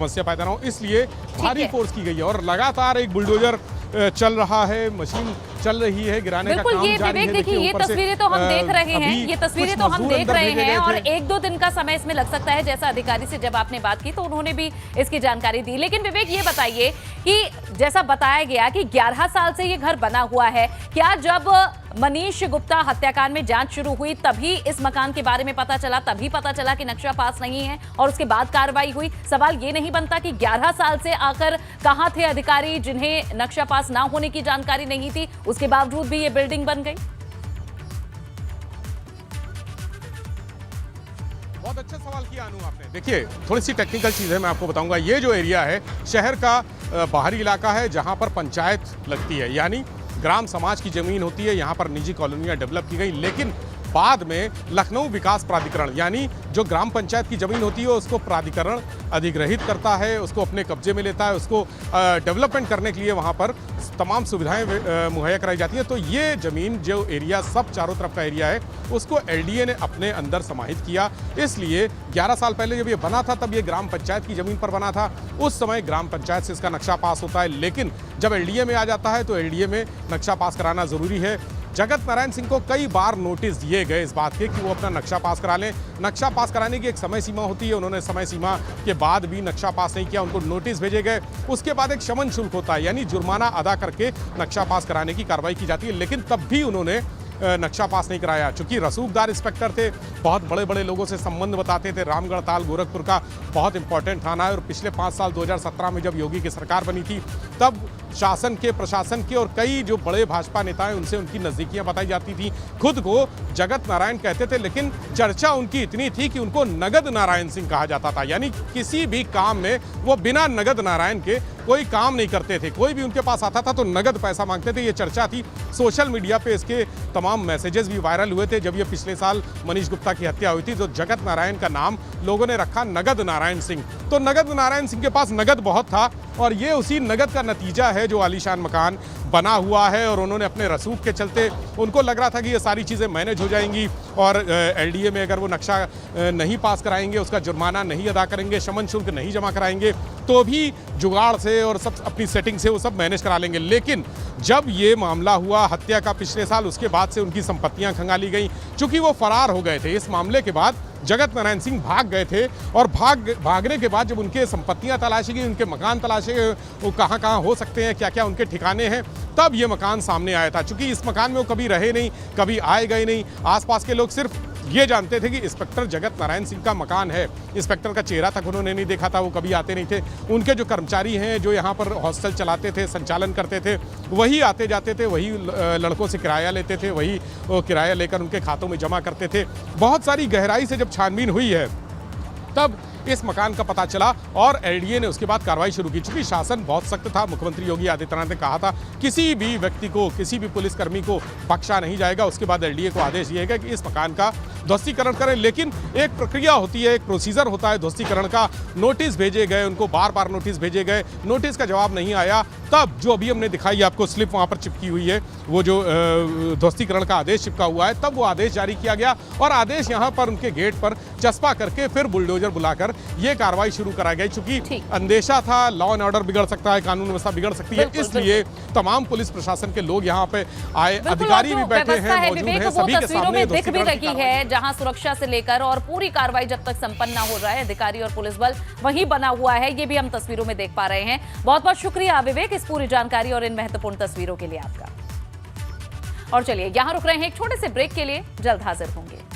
समस्या पैदा ना हो, इसलिए भारी फोर्स की गई है और लगातार एक बुलडोजर चल रहा है, मशीन चल रही है, गिराने का काम जारी है। बिल्कुल, ये विवेक देखिए, ये तस्वीरें तो हम देख रहे हैं, ये तस्वीरें तो हम देख रहे हैं और एक दो दिन का समय इसमें लग सकता है। जैसा अधिकारी से जब आपने बात की तो उन्होंने भी इसकी जानकारी दी। लेकिन विवेक ये बताइए कि जैसा बताया गया कि 11 साल से ये घर बना हुआ है, क्या जब मनीष गुप्ता हत्याकांड में जांच शुरू हुई तभी इस मकान के बारे में पता चला, तभी पता चला कि नक्शा पास नहीं है और उसके बाद कार्रवाई हुई? सवाल ये नहीं बनता कि 11 साल से आकर कहां थे अधिकारी जिन्हें नक्शा पास ना होने की जानकारी नहीं थी, उसके बावजूद भी ये बिल्डिंग बन गई? बहुत अच्छा सवाल किया अनु आपने। देखिए, थोड़ी सी टेक्निकल चीज़ है, मैं आपको बताऊंगा। ये जो एरिया है शहर का बाहरी इलाका है जहां पर पंचायत लगती है, यानी ग्राम समाज की जमीन होती है। यहाँ पर निजी कॉलोनियाँ डेवलप की गई, लेकिन बाद में लखनऊ विकास प्राधिकरण यानी जो ग्राम पंचायत की जमीन होती है उसको प्राधिकरण अधिग्रहित करता है, उसको अपने कब्जे में लेता है, उसको डेवलपमेंट करने के लिए वहाँ पर तमाम सुविधाएं मुहैया कराई जाती हैं। तो ये ज़मीन जो एरिया सब चारों तरफ का एरिया है उसको एलडीए ने अपने अंदर समाहित किया। इसलिए 11 साल पहले जब ये बना था तब ये ग्राम पंचायत की ज़मीन पर बना था। उस समय ग्राम पंचायत से इसका नक्शा पास होता है, लेकिन जब एलडीए में आ जाता है तो एलडीए में नक्शा पास कराना ज़रूरी है। जगत नारायण सिंह को कई बार नोटिस दिए गए इस बात के कि वो अपना नक्शा पास करा लें। नक्शा पास कराने की एक समय सीमा होती है, उन्होंने समय सीमा के बाद भी नक्शा पास नहीं किया, उनको नोटिस भेजे गए। उसके बाद एक शमन शुल्क होता है, यानी जुर्माना अदा करके नक्शा पास कराने की कार्रवाई की जाती है, लेकिन तब भी उन्होंने नक्शा पास नहीं कराया। चूंकि रसूखदार इंस्पेक्टर थे, बहुत बड़े बड़े लोगों से संबंध बताते थे। रामगढ़ ताल गोरखपुर का बहुत इंपॉर्टेंट थाना है और पिछले 5 साल 2017 में जब योगी की सरकार बनी थी तब शासन के, प्रशासन के और कई जो बड़े भाजपा नेता हैं उनसे उनकी नज़दीकियां बताई जाती थी। खुद को जगत नारायण कहते थे, लेकिन चर्चा उनकी इतनी थी कि उनको नगद नारायण सिंह कहा जाता था, यानी किसी भी काम में वो बिना नगद नारायण के कोई काम नहीं करते थे। कोई भी उनके पास आता था तो नगद पैसा मांगते थे, ये चर्चा थी। सोशल मीडिया पे इसके तमाम मैसेजेस भी वायरल हुए थे। जब ये पिछले साल मनीष गुप्ता की हत्या हुई थी तो जगत नारायण का नाम लोगों ने रखा नगद नारायण सिंह। तो नगद नारायण सिंह के पास नगद बहुत था और ये उसी नगद का नतीजा है जो आलीशान मकान बना हुआ है। और उन्होंने अपने रसूख के चलते उनको लग रहा था कि ये सारी चीज़ें मैनेज हो जाएंगी और एलडीए में अगर वो नक्शा नहीं पास कराएंगे, उसका जुर्माना नहीं अदा करेंगे, शमन शुल्क नहीं जमा कराएंगे तो भी जुगाड़ से और सब अपनी सेटिंग से वो सब मैनेज करा लेंगे। लेकिन जब ये मामला हुआ हत्या का पिछले साल, उसके बाद से उनकी संपत्तियां खंगाली गई। चूंकि वो फरार हो गए थे, इस मामले के बाद जगत नारायण सिंह भाग गए थे और भागने के बाद जब उनके संपत्तियां तलाशी गई, उनके मकान तलाशे गए, वो कहाँ हो सकते हैं, क्या क्या उनके ठिकाने हैं, तब ये मकान सामने आया था। चूंकि इस मकान में वो कभी रहे नहीं, कभी आए गए नहीं। आसपास के लोग सिर्फ ये जानते थे कि इंस्पेक्टर जगत नारायण सिंह का मकान है। इंस्पेक्टर का चेहरा तक उन्होंने नहीं देखा था, वो कभी आते नहीं थे। उनके जो कर्मचारी हैं जो यहाँ पर हॉस्टल चलाते थे, संचालन करते थे, वही आते जाते थे, वही लड़कों से किराया लेते थे, वही किराया लेकर उनके खातों में जमा करते थे। बहुत सारी गहराई से जब छानबीन हुई है तब इस मकान का पता चला और एलडीए ने उसके बाद कार्रवाई शुरू की। चूंकि शासन बहुत सख्त था, मुख्यमंत्री योगी आदित्यनाथ ने कहा था किसी भी व्यक्ति को, किसी भी पुलिसकर्मी को बख्शा नहीं जाएगा। उसके बाद एलडीए को आदेश दिया गया कि इस मकान का ध्वस्तीकरण करें, लेकिन एक प्रक्रिया होती है, एक प्रोसीजर होता है ध्वस्तीकरण का। नोटिस भेजे गए, उनको बार बार नोटिस भेजे गए, नोटिस का जवाब नहीं आया। तब जो अभी हमने दिखाई आपको स्लिप वहाँ पर चिपकी हुई है, वो जो ध्वस्तीकरण का आदेश चिपका हुआ है, तब वो आदेश जारी किया गया और आदेश यहाँ पर उनके गेट पर चस्पा करके फिर बुलडोजर बुलाकर ये कार्रवाई शुरू कराई गई। चूंकि अंदेशा था लॉ एंड ऑर्डर बिगड़ सकता है, कानून व्यवस्था बिगड़ सकती है, इसलिए तमाम पुलिस प्रशासन के लोग यहाँ पे आए, अधिकारी भी बैठे हैं, मौजूद हैं, सभी के सामने दिख भी रही है जहां सुरक्षा से लेकर और पूरी कार्रवाई जब तक संपन्न ना हो रहा है, अधिकारी और पुलिस बल वहीं बना हुआ है। ये भी हम तस्वीरों में देख पा रहे हैं। बहुत बहुत शुक्रिया विवेक इस पूरी जानकारी और इन महत्वपूर्ण तस्वीरों के लिए आपका। और चलिए यहां रुक रहे हैं एक छोटे से ब्रेक के लिए, जल्द हाजिर होंगे।